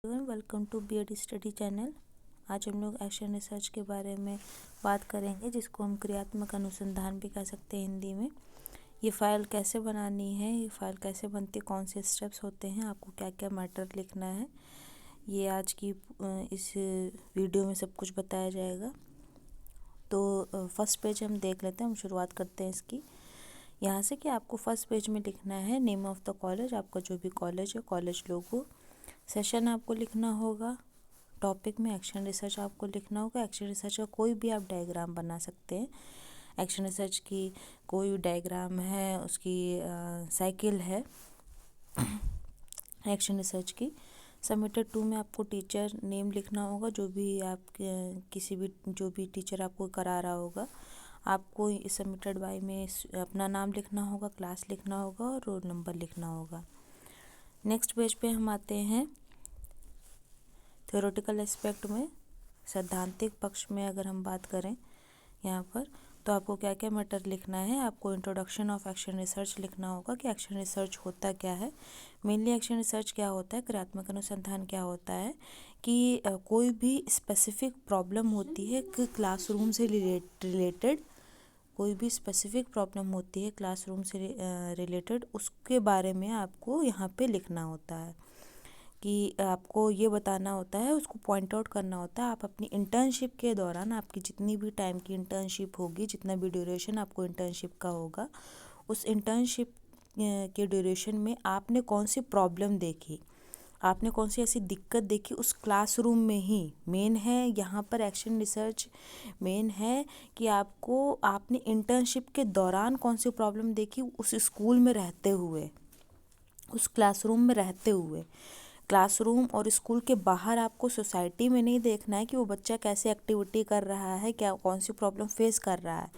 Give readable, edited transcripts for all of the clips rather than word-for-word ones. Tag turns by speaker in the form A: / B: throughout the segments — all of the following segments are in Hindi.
A: Welcome to BEd study channel. आज हम लोग एक्शन रिसर्च के बारे में बात करेंगे, जिसको हम क्रियात्मक अनुसंधान भी कह सकते हैं हिंदी में। ये फ़ाइल कैसे बनानी है, ये फ़ाइल कैसे बनती है, कौन से स्टेप्स होते हैं, आपको क्या क्या मैटर लिखना है, ये आज की इस वीडियो में सब कुछ बताया जाएगा। तो फर्स्ट पेज हम देख लेते हैं, हम शुरुआत करते हैं इसकी यहाँ से कि आपको फर्स्ट पेज में लिखना है नेम ऑफ़ द कॉलेज, आपका जो भी कॉलेज है, कॉलेज लोगो, सेशन आपको लिखना होगा, टॉपिक में एक्शन रिसर्च आपको लिखना होगा। एक्शन रिसर्च का कोई भी आप डायग्राम बना सकते हैं। एक्शन रिसर्च की कोई भी डायग्राम है, उसकी साइकिल है एक्शन रिसर्च की। सबमिटेड टू में आपको टीचर नेम लिखना होगा, जो भी आप किसी भी जो भी टीचर आपको करा रहा होगा, आपको सबमिटेड बाय में अपना नाम लिखना होगा, क्लास लिखना होगा और रोल नंबर लिखना होगा। नेक्स्ट पेज पे हम आते हैं थ्योरेटिकल एस्पेक्ट में, सैद्धांतिक पक्ष में अगर हम बात करें यहाँ पर, तो आपको क्या क्या मैटर लिखना है। आपको इंट्रोडक्शन ऑफ एक्शन रिसर्च लिखना होगा कि एक्शन रिसर्च होता क्या है। मेनली एक्शन रिसर्च क्या होता है, क्रियात्मक अनुसंधान क्या होता है कि कोई भी स्पेसिफिक प्रॉब्लम होती है कि क्लासरूम से रिलेटेड, कोई भी स्पेसिफिक प्रॉब्लम होती है क्लासरूम से रिलेटेड, उसके बारे में आपको यहाँ पे लिखना होता है कि आपको ये बताना होता है, उसको पॉइंट आउट करना होता है। आप अपनी इंटर्नशिप के दौरान, आपकी जितनी भी टाइम की इंटर्नशिप होगी, जितना भी ड्यूरेशन आपको इंटर्नशिप का होगा, उस इंटर्नशिप के ड्यूरेशन में आपने कौन सी प्रॉब्लम देखी, आपने कौन सी ऐसी दिक्कत देखी उस क्लासरूम में ही। मेन है यहाँ पर एक्शन रिसर्च, मेन है कि आपने इंटर्नशिप के दौरान कौन सी प्रॉब्लम देखी उस स्कूल में रहते हुए, उस क्लासरूम में रहते हुए। क्लासरूम और स्कूल के बाहर आपको सोसाइटी में नहीं देखना है कि वो बच्चा कैसे एक्टिविटी कर रहा है, क्या कौन सी प्रॉब्लम फेस कर रहा है।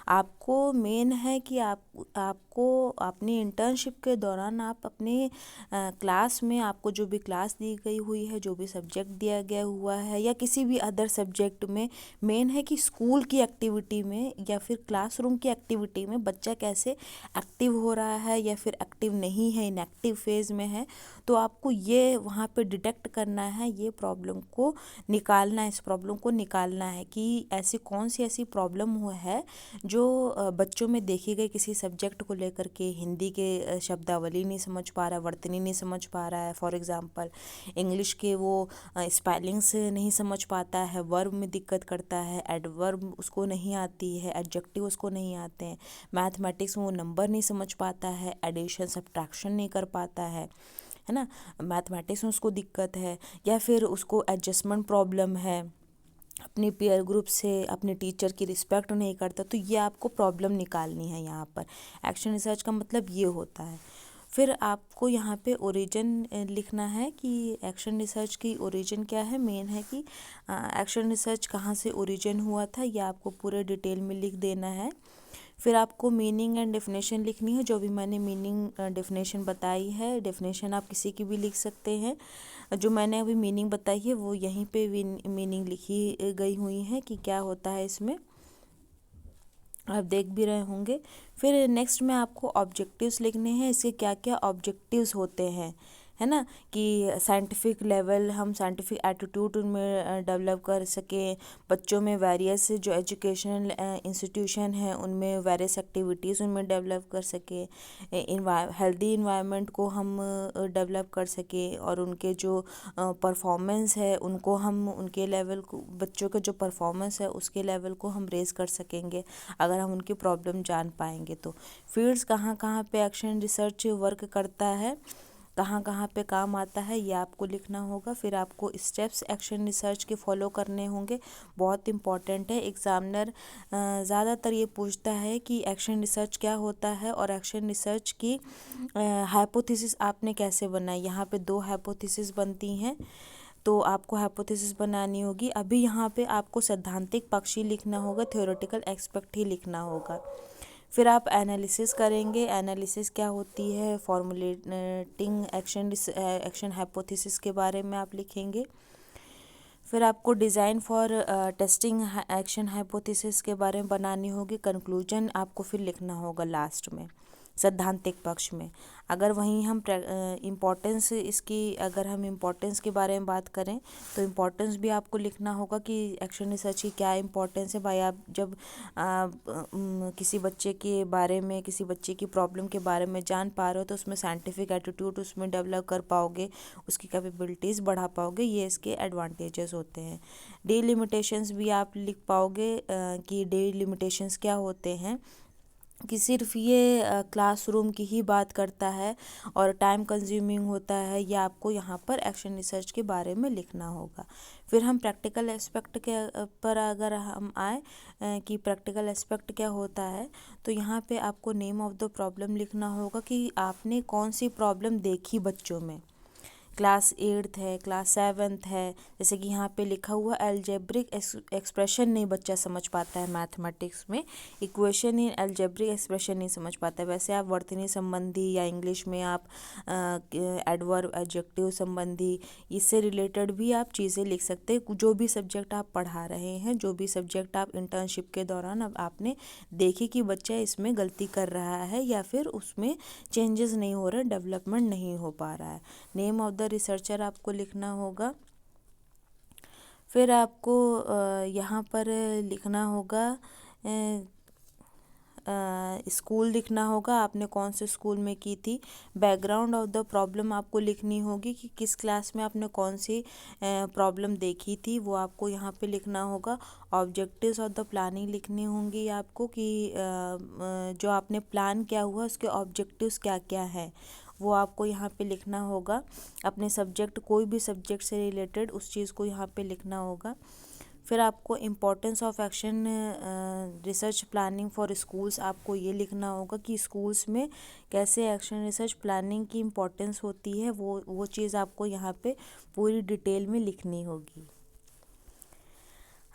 A: आपको मेन है कि आपको अपनी इंटर्नशिप के दौरान आप अपने क्लास में, आपको जो भी क्लास दी गई हुई है, जो भी सब्जेक्ट दिया गया हुआ है, या किसी भी अदर सब्जेक्ट में, मेन है कि स्कूल की एक्टिविटी में या फिर क्लासरूम की एक्टिविटी में बच्चा कैसे एक्टिव हो रहा है या फिर एक्टिव नहीं है, इनएक्टिव फेज़ में है। तो आपको ये वहाँ पे डिटेक्ट करना है, ये प्रॉब्लम को निकालना है, इस प्रॉब्लम को निकालना है कि ऐसी कौन सी ऐसी प्रॉब्लम है जो बच्चों में देखी गई किसी सब्जेक्ट को लेकर के। हिंदी के शब्दावली नहीं समझ पा रहा है, वर्तनी नहीं समझ पा रहा है, फॉर एग्जांपल इंग्लिश के वो स्पेलिंग्स नहीं समझ पाता है, वर्ब में दिक्कत करता है, एडवर्ब उसको नहीं आती है, एडजेक्टिव उसको नहीं आते हैं, मैथमेटिक्स में वो नंबर नहीं समझ पाता है, एडिशन सब्ट्रैक्शन नहीं कर पाता है ना, मैथमेटिक्स में उसको दिक्कत है, या फिर उसको एडजस्टमेंट प्रॉब्लम है, अपने पीयर ग्रुप से अपने टीचर की रिस्पेक्ट नहीं करता। तो ये आपको प्रॉब्लम निकालनी है यहाँ पर। एक्शन रिसर्च का मतलब ये होता है। फिर आपको यहाँ पे ओरिजिन लिखना है कि एक्शन रिसर्च की ओरिजिन क्या है। मेन है कि एक्शन रिसर्च कहाँ से ओरिजिन हुआ था, ये आपको पूरे डिटेल में लिख देना है। फिर आपको मीनिंग एंड डेफिनेशन लिखनी है, जो भी मैंने मीनिंग डेफिनेशन बताई है। डेफिनेशन आप किसी की भी लिख सकते हैं, जो मैंने अभी मीनिंग बताई है वो यहीं पे मीनिंग लिखी गई हुई है कि क्या होता है इसमें, आप देख भी रहे होंगे। फिर नेक्स्ट में आपको ऑब्जेक्टिव्स लिखने हैं, इसके क्या क्या ऑब्जेक्टिव्स होते हैं, है ना, कि साइंटिफिक लेवल, हम साइंटिफिक एटीट्यूड उनमें डेवलप कर सकें, बच्चों में वेरियस जो एजुकेशनल इंस्टीट्यूशन हैं उनमें वेरियस एक्टिविटीज़ उनमें डेवलप कर सकें, हेल्दी इन्वायरमेंट को हम डेवलप कर सकें, और उनके जो परफॉर्मेंस है उनको हम, उनके लेवल को, बच्चों के जो परफॉर्मेंस है उसके लेवल को हम रेज़ कर सकेंगे अगर हम उनकी प्रॉब्लम जान पाएंगे तो। फील्ड्स कहाँ कहाँ पे एक्शन रिसर्च वर्क करता है, कहाँ कहाँ पे काम आता है, ये आपको लिखना होगा। फिर आपको स्टेप्स एक्शन रिसर्च के फॉलो करने होंगे, बहुत इंपॉर्टेंट है। एग्जामिनर ज़्यादातर ये पूछता है कि एक्शन रिसर्च क्या होता है और एक्शन रिसर्च की हाइपोथेसिस आपने कैसे बनाई। यहाँ पे 2 हाइपोथेसिस बनती हैं, तो आपको हाइपोथेसिस बनानी होगी। अभी यहाँ पे आपको सैद्धांतिक पक्ष ही लिखना होगा, थ्योरेटिकल एस्पेक्ट ही लिखना होगा। फिर आप एनालिसिस करेंगे, एनालिसिस क्या होती है, फॉर्मुलेटिंग एक्शन हाइपोथेसिस के बारे में आप लिखेंगे। फिर आपको design for testing action hypothesis के बारे में बनानी होगी। कंक्लूजन आपको फिर लिखना होगा लास्ट में। सैद्धांतिक पक्ष में। अगर वहीं हम इम्पोर्टेंस इसकी अगर हम इम्पोर्टेंस के बारे में बात करें तो इम्पोर्टेंस भी आपको लिखना होगा कि एक्शन रिसर्च की क्या इम्पोर्टेंस है। भाई आप जब किसी बच्चे के बारे में, किसी बच्चे की प्रॉब्लम के बारे में जान पा रहे हो तो उसमें साइंटिफिक एटीट्यूड उसमें डेवलप कर पाओगे, उसकी कैपेबिलिटीज़ बढ़ा पाओगे, ये इसके एडवांटेजेस होते हैं। डे लिमिटेशंस भी आप लिख पाओगे कि डे लिमिटेशंस क्या होते हैं, कि सिर्फ ये क्लासरूम की ही बात करता है और टाइम कंज्यूमिंग होता है, या आपको यहाँ पर एक्शन रिसर्च के बारे में लिखना होगा। फिर हम प्रैक्टिकल एस्पेक्ट के पर अगर हम आए कि प्रैक्टिकल एस्पेक्ट क्या होता है, तो यहाँ पे आपको नेम ऑफ द प्रॉब्लम लिखना होगा कि आपने कौन सी प्रॉब्लम देखी बच्चों में। क्लास 8th है, क्लास 7th है, जैसे कि यहाँ पे लिखा हुआ अलजेब्रिक एक्सप्रेशन नहीं बच्चा समझ पाता है मैथमेटिक्स में, इक्वेशन इन अलजेब्रिक एक्सप्रेशन नहीं समझ पाता है। वैसे आप वर्तनी संबंधी या इंग्लिश में आप एडवर्ब एडजेक्टिव संबंधी इससे रिलेटेड भी आप चीज़ें लिख सकते हैं। जो भी सब्जेक्ट आप पढ़ा रहे हैं, जो भी सब्जेक्ट आप इंटर्नशिप के दौरान अब आपने देखी कि बच्चा इसमें गलती कर रहा है या फिर उसमें चेंजेस नहीं हो रहे, डेवलपमेंट नहीं हो पा रहा है। नेम ऑफ द रिसर्चर आपको लिखना होगा। फिर आपको यहाँ पर लिखना होगा, स्कूल लिखना होगा, आपने कौन से स्कूल में की थी। बैकग्राउंड ऑफ द प्रॉब्लम आपको लिखनी होगी कि किस क्लास में आपने कौन सी प्रॉब्लम देखी थी, वो आपको यहाँ पे लिखना होगा। ऑब्जेक्टिव्स ऑफ द प्लानिंग लिखनी होंगी आपको कि जो आपने प्लान किया हुआ उसके ऑब्जेक्टिव्स क्या क्या हैं, वो आपको यहाँ पे लिखना होगा। अपने सब्जेक्ट, कोई भी सब्जेक्ट से रिलेटेड उस चीज़ को यहाँ पे लिखना होगा। फिर आपको importance of action research planning for schools आपको ये लिखना होगा कि स्कूल्स में कैसे एक्शन रिसर्च प्लानिंग की इम्पोर्टेंस होती है, वो चीज़ आपको यहाँ पे पूरी डिटेल में लिखनी होगी।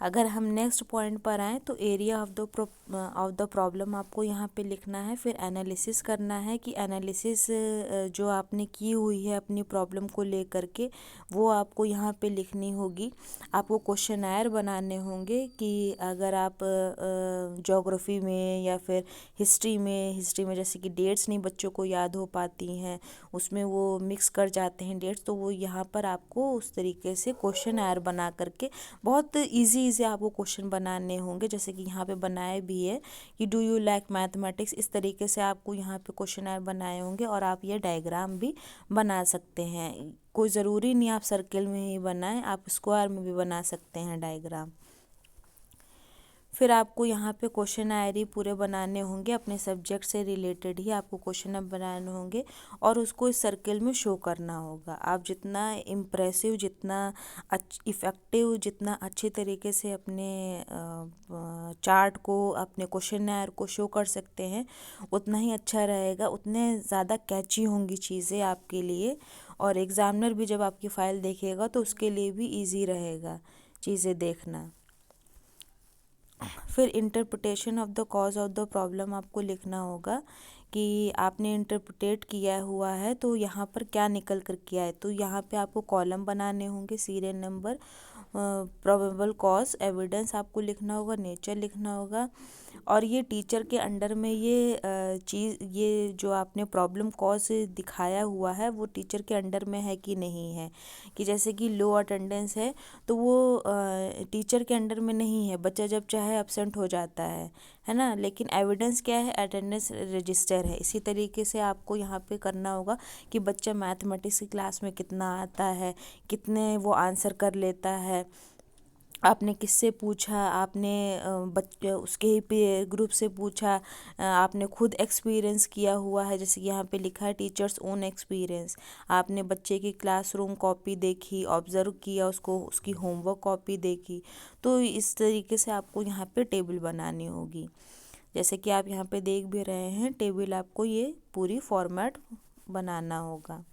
A: अगर हम नेक्स्ट पॉइंट पर आएँ तो एरिया ऑफ द प्रॉब्लम आपको यहाँ पे लिखना है। फिर एनालिसिस करना है कि एनालिसिस जो आपने की हुई है अपनी प्रॉब्लम को लेकर के, वो आपको यहाँ पे लिखनी होगी। आपको क्वेश्चनायर बनाने होंगे कि अगर आप ज्योग्राफी में या फिर हिस्ट्री में जैसे कि डेट्स नहीं बच्चों को याद हो पाती हैं, उसमें वो मिक्स कर जाते हैं डेट्स, तो वो यहाँ पर आपको उस तरीके से क्वेश्चनायर बना करके बहुत इजी से आपको क्वेश्चन बनाने होंगे। जैसे कि यहाँ पे बनाए भी है कि डू यू लाइक मैथमेटिक्स, इस तरीके से आपको यहाँ पे क्वेश्चनर बनाए होंगे। और आप ये डायग्राम भी बना सकते हैं, कोई ज़रूरी नहीं आप सर्किल में ही बनाएं, आप स्क्वायर में भी बना सकते हैं डायग्राम। फिर आपको यहाँ पे क्वेश्चनरी पूरे बनाने होंगे, अपने सब्जेक्ट से रिलेटेड ही आपको क्वेश्चन बनाने होंगे और उसको इस सर्किल में शो करना होगा। आप जितना इम्प्रेसिव, जितना इफ़ेक्टिव, जितना अच्छी तरीके से अपने चार्ट को, अपने क्वेश्चनर को शो कर सकते हैं, उतना ही अच्छा रहेगा, उतने ज़्यादा कैची होंगी चीज़ें आपके लिए। और एग्ज़ामिनर भी जब आपकी फ़ाइल देखेगा तो उसके लिए भी ईजी रहेगा चीज़ें देखना। फिर interpretation of the cause of the problem आपको लिखना होगा कि आपने इंटरप्रिटेट किया हुआ है तो यहाँ पर क्या निकल कर किया है। तो यहाँ पे आपको कॉलम बनाने होंगे, serial number, probable cause, evidence आपको लिखना होगा, नेचर लिखना होगा। और ये टीचर के अंडर में ये चीज़, ये जो आपने प्रॉब्लम कॉज दिखाया हुआ है वो टीचर के अंडर में है कि नहीं है। कि जैसे कि लो अटेंडेंस है तो वो टीचर के अंडर में नहीं है, बच्चा जब चाहे एब्सेंट हो जाता है ना। लेकिन एविडेंस क्या है, अटेंडेंस रजिस्टर है। इसी तरीके से आपको यहाँ पे करना होगा कि बच्चा मैथमेटिक्स की क्लास में कितना आता है, कितने वो आंसर कर लेता है, आपने किससे पूछा, आपने बच्चे उसके ही पे ग्रुप से पूछा, आपने खुद एक्सपीरियंस किया हुआ है। जैसे यहाँ पे लिखा है टीचर्स ओन एक्सपीरियंस, आपने बच्चे की क्लासरूम कॉपी देखी, ऑब्ज़र्व किया उसको, उसकी होमवर्क कॉपी देखी। तो इस तरीके से आपको यहाँ पे टेबल बनानी होगी। जैसे कि आप यहाँ पे देख भी रहे हैं टेबल, आपको ये पूरी फॉर्मेट बनाना होगा।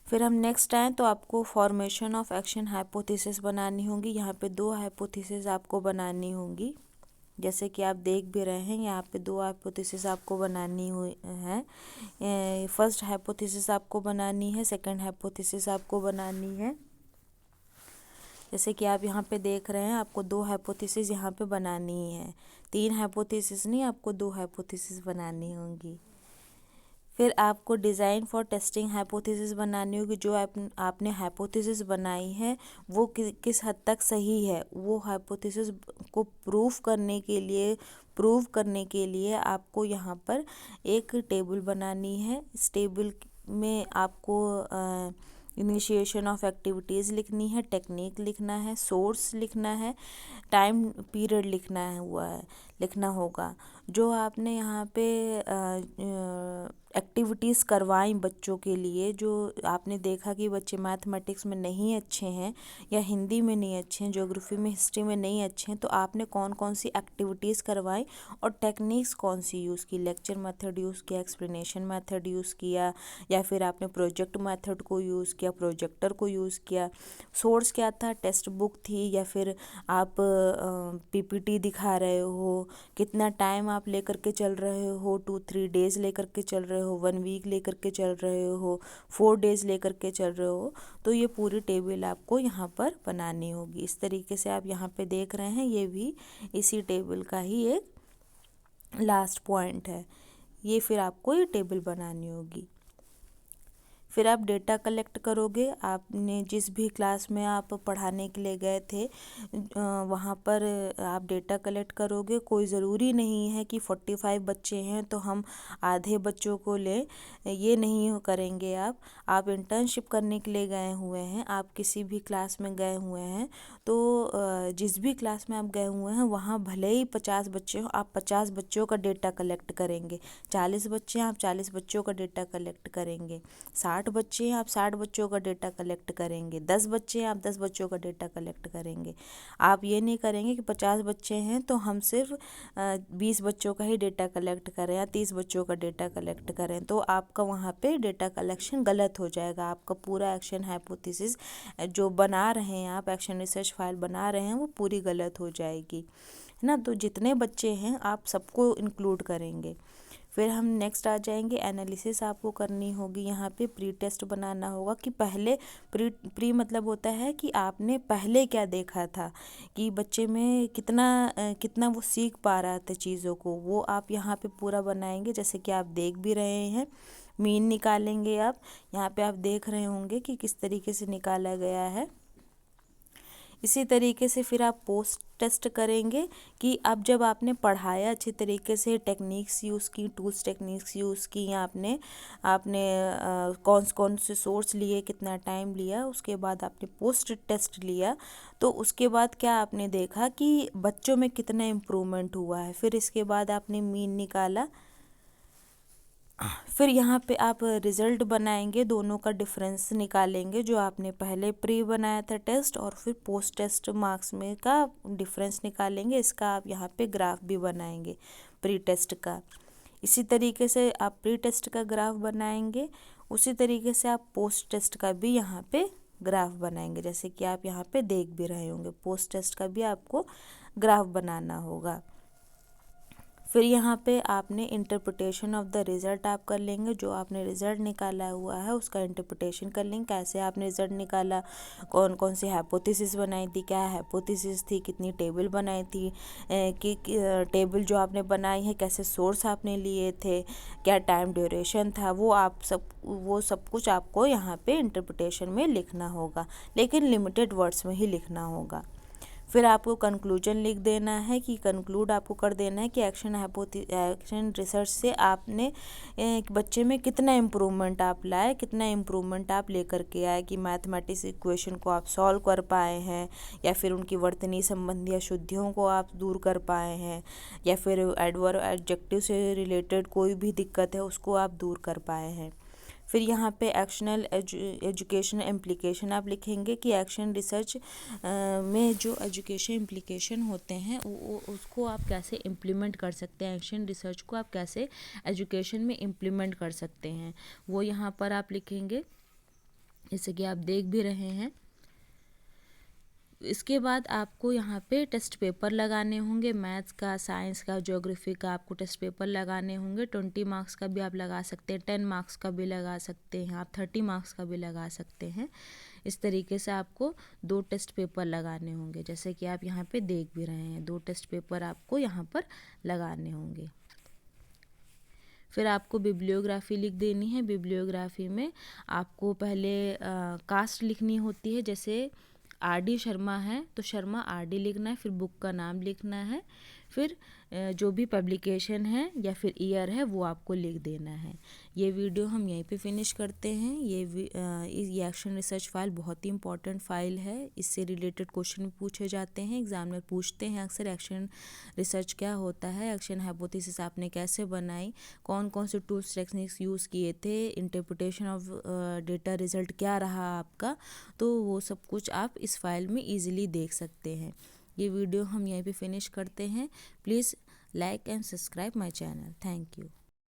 A: फिर हम नेक्स्ट आएँ तो आपको फॉर्मेशन ऑफ एक्शन हाइपोथेसिस बनानी होगी। यहाँ पे 2 हाइपोथेसिस आपको बनानी होंगी, जैसे कि आप देख भी रहे हैं यहाँ पे 2 हाइपोथेसिस आपको बनानी हुई है। फर्स्ट हाइपोथेसिस आपको बनानी है, सेकंड हाइपोथेसिस आपको बनानी है। जैसे कि आप यहाँ पे देख रहे हैं, आपको 2 हाइपोथेसिस यहाँ पे बनानी है, 3 हाइपोथेसिस नहीं, आपको 2 हाइपोथेसिस बनानी होंगी। फिर आपको डिज़ाइन फॉर टेस्टिंग हाइपोथेसिस बनानी होगी। जो आपने हाइपोथेसिस बनाई है वो किस हद तक सही है, वो हाइपोथेसिस को प्रूव करने के लिए आपको यहाँ पर एक टेबल बनानी है। इस टेबल में आपको इनिशिएशन ऑफ एक्टिविटीज़ लिखनी है, टेक्निक लिखना है, सोर्स लिखना है, टाइम पीरियड लिखना होगा। जो आपने यहाँ पे एक्टिविटीज़ करवाई बच्चों के लिए, जो आपने देखा कि बच्चे मैथमेटिक्स में नहीं अच्छे हैं या हिंदी में नहीं अच्छे हैं, ज्योग्राफी में, हिस्ट्री में नहीं अच्छे हैं, तो आपने कौन कौन सी एक्टिविटीज़ करवाई और टेक्निक्स कौन सी यूज़ की, लेक्चर मेथड यूज़ किया, एक्सप्लेनेशन मेथड यूज़ किया, या फिर आपने प्रोजेक्ट मेथड को यूज़ किया, प्रोजेक्टर को यूज़ किया। सोर्स क्या था, टेक्स्ट बुक थी, या फिर आप पीपीटी दिखा रहे हो, कितना टाइम आप लेकर के चल रहे हो, 2-3 डेज़ लेकर के चल रहे हो, 1 वीक लेकर के चल रहे हो, 4 डेज़ लेकर के चल रहे हो, तो ये पूरी टेबल आपको यहाँ पर बनानी होगी। इस तरीके से आप यहाँ पे देख रहे हैं, ये भी इसी टेबल का ही एक लास्ट पॉइंट है। ये फिर आपको ये टेबल बनानी होगी। फिर आप डेटा कलेक्ट करोगे। आपने जिस भी क्लास में आप पढ़ाने के लिए गए थे वहाँ पर आप डेटा कलेक्ट करोगे। कोई ज़रूरी नहीं है कि 45 बच्चे हैं तो हम आधे बच्चों को लें, ये नहीं करेंगे। आप इंटर्नशिप करने के लिए गए हुए हैं, आप किसी भी क्लास में गए हुए हैं, तो जिस भी क्लास में आप गए हुए हैं वहाँ भले ही 50 बच्चे हो, आप 50 बच्चों का डेटा कलेक्ट करेंगे। 40 बच्चे हैं, आप 40 बच्चों का डेटा कलेक्ट करेंगे। 60 बच्चे हैं, आप 60 बच्चों का डेटा कलेक्ट करेंगे। 10 बच्चे हैं, आप 10 बच्चों का डेटा कलेक्ट करेंगे। आप ये नहीं करेंगे कि 50 बच्चे हैं तो हम सिर्फ 20 बच्चों का ही डेटा कलेक्ट करें या 30 बच्चों का डेटा कलेक्ट करें, तो आपका वहाँ पे डेटा कलेक्शन गलत हो जाएगा। आपका पूरा एक्शन हाइपोथेसिस जो बना रहे हैं आप, एक्शन रिसर्च फाइल बना रहे हैं, वो पूरी गलत हो जाएगी, है ना। तो जितने बच्चे हैं आप सबको इंक्लूड करेंगे। फिर हम नेक्स्ट आ जाएंगे, एनालिसिस आपको करनी होगी। यहाँ पे प्री टेस्ट बनाना होगा कि पहले प्री मतलब होता है कि आपने पहले क्या देखा था, कि बच्चे में कितना वो सीख पा रहा था चीज़ों को, वो आप यहाँ पे पूरा बनाएंगे। जैसे कि आप देख भी रहे हैं, मीन निकालेंगे आप। यहाँ पे आप देख रहे होंगे कि किस तरीके से निकाला गया है। इसी तरीके से फिर आप पोस्ट टेस्ट करेंगे कि अब जब आपने पढ़ाया अच्छे तरीके से, टेक्निक्स यूज़ की, टूल्स टेक्निक्स यूज़ की, आपने कौन से सोर्स लिए, कितना टाइम लिया, उसके बाद आपने पोस्ट टेस्ट लिया, तो उसके बाद क्या आपने देखा कि बच्चों में कितना इम्प्रूवमेंट हुआ है। फिर इसके बाद आपने मीन निकाला। फिर यहाँ पे आप रिज़ल्ट बनाएंगे, दोनों का डिफरेंस निकालेंगे, जो आपने पहले प्री बनाया था टेस्ट और फिर पोस्ट टेस्ट मार्क्स में का डिफरेंस निकालेंगे। इसका आप यहाँ पे ग्राफ भी बनाएंगे प्री टेस्ट का। इसी तरीके से आप प्री टेस्ट का ग्राफ बनाएंगे, उसी तरीके से आप पोस्ट टेस्ट का भी यहाँ पे ग्राफ बनाएंगे। जैसे कि आप यहाँ पे देख भी रहे होंगे, पोस्ट टेस्ट का भी आपको ग्राफ बनाना होगा। फिर यहाँ पे आपने इंटरप्रिटेशन ऑफ द रिज़ल्ट आप कर लेंगे। जो आपने रिज़ल्ट निकाला हुआ है उसका इंटरप्रिटेशन कर लेंगे, कैसे आपने रिज़ल्ट निकाला, कौन कौन सी हाइपोथेसिस बनाई थी, क्या हाइपोथेसिस थी, कितनी टेबल बनाई थी, कि टेबल जो आपने बनाई है कैसे सोर्स आपने लिए थे, क्या टाइम ड्यूरेशन था, वो सब कुछ आपको यहाँ पे इंटरप्रिटेशन में लिखना होगा, लेकिन लिमिटेड वर्ड्स में ही लिखना होगा। फिर आपको कंक्लूजन लिख देना है, कि कंक्लूड आपको कर देना है कि एक्शन रिसर्च से आपने बच्चे में कितना इम्प्रूवमेंट आप लाए, कितना इम्प्रूवमेंट आप लेकर के आए, कि मैथमेटिक्स इक्वेशन को आप सॉल्व कर पाए हैं, या फिर उनकी वर्तनी संबंधी अशुद्धियों को आप दूर कर पाए हैं, या फिर एडवर्ब एडजेक्टिव से रिलेटेड कोई भी दिक्कत है उसको आप दूर कर पाए हैं। फिर यहाँ पे एक्शनल एजुकेशन इम्प्लीकेशन आप लिखेंगे, कि एक्शन रिसर्च में जो एजुकेशन इम्प्लीकेशन होते हैं उसको आप कैसे इम्प्लीमेंट कर सकते हैं, एक्शन रिसर्च को आप कैसे एजुकेशन में इम्प्लीमेंट कर सकते हैं, वो यहाँ पर आप लिखेंगे, जैसे कि आप देख भी रहे हैं। इसके बाद आपको यहाँ पे टेस्ट पेपर लगाने होंगे, मैथ्स का, साइंस का, ज्योग्राफी का आपको टेस्ट पेपर लगाने होंगे। 20 मार्क्स का भी आप लगा सकते हैं, 10 मार्क्स का भी लगा सकते हैं, आप 30 मार्क्स का भी लगा सकते हैं। इस तरीके से आपको 2 टेस्ट पेपर लगाने होंगे, जैसे कि आप यहाँ पे देख भी रहे हैं 2 टेस्ट पेपर आपको यहाँ पर लगाने होंगे। फिर आपको बिब्लियोग्राफी लिख देनी है। बिब्लियोग्राफी में आपको पहले कास्ट लिखनी होती है, जैसे आर.डी. शर्मा है तो शर्मा आर.डी. लिखना है, फिर बुक का नाम लिखना है, फिर जो भी पब्लिकेशन है या फिर ईयर है वो आपको लिख देना है। ये वीडियो हम यहीं पे फिनिश करते हैं। ये एक्शन रिसर्च फाइल बहुत ही इंपॉर्टेंट फाइल है। इससे रिलेटेड क्वेश्चन पूछे जाते हैं, एग्जाम में पूछते हैं अक्सर एक्शन रिसर्च क्या होता है, एक्शन हाइपोथेसिस आपने कैसे बनाई, कौन कौन से टूल्स टेक्निक्स यूज़ किए थे, इंटरप्रिटेशन ऑफ डेटा रिजल्ट क्या रहा आपका, तो वो सब कुछ आप इस फाइल में ईजिली देख सकते हैं। ये वीडियो हम यहीं पे फिनिश करते हैं। Please like and subscribe my channel. Thank you.